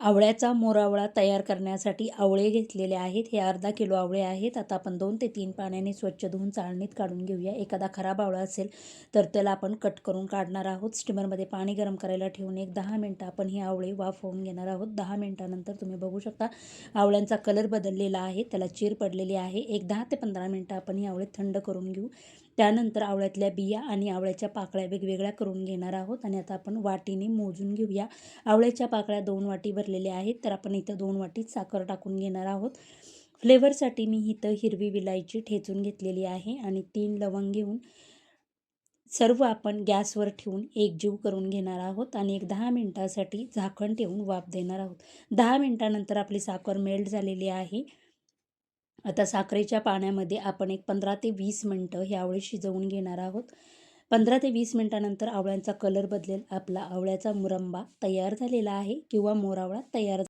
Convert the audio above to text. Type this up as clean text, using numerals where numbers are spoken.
आवळ्याचा मोरावळा तयार करण्यासाठी आवळे घेतलेले आहेत. हे अर्धा किलो आवळे आहेत. आता आपण 2 ते 3 पाण्याने स्वच्छ धुवून चाळणीत काढून घेऊया. एखादा खराब आवळा असेल तर त्याला आपण कट करून काढणार आहोत. स्टीमरमध्ये पाणी गरम करायला ठेवून एक 10 मिनटं आपण हे आवळे वाफवून घेणार आहोत. 10 मिनटानंतर तुम्ही बघू शकता आवळ्यांचा कलर बदललेला आहे, त्याला चीर पडलेली आहे. एक 10 ते 15 मिनटं आपण हे आवळे थंड करून घेऊ. त्यानंतर आवळ्यातल्या बिया आणि आवळ्याच्या पाकळ्या वेगवेगळ्या करून घेणार आहोत आणि आता आपण वाटीने मोजून घेऊया. आवळ्याच्या पाकळ्या 2 वाटी भरलेल्या आहेत, तर आपण इथं 2 वाटी साखर टाकून घेणार आहोत. फ्लेवरसाठी मी इथं हिरवी विलायची ठेचून घेतलेली आहे आणि 3 लवंग घेऊन सर्व आपण गॅसवर ठेवून एकजीव करून घेणार आहोत आणि एक 10 मिनिटासाठी झाकण ठेवून वाफ देणार आहोत. 10 मिनिटानंतर आपली साखर मेल्ट झालेली आहे. आता साखरेच्या पाण्यामध्ये आपण एक 15 ते 20 मिनटं हे आवळे शिजवून घेणार आहोत. 15 ते 20 मिनिटानंतर आवळ्यांचा कलर बदलेल. आपला आवळ्याचा मुरंबा तयार झालेला आहे किंवा मोरावळा तयार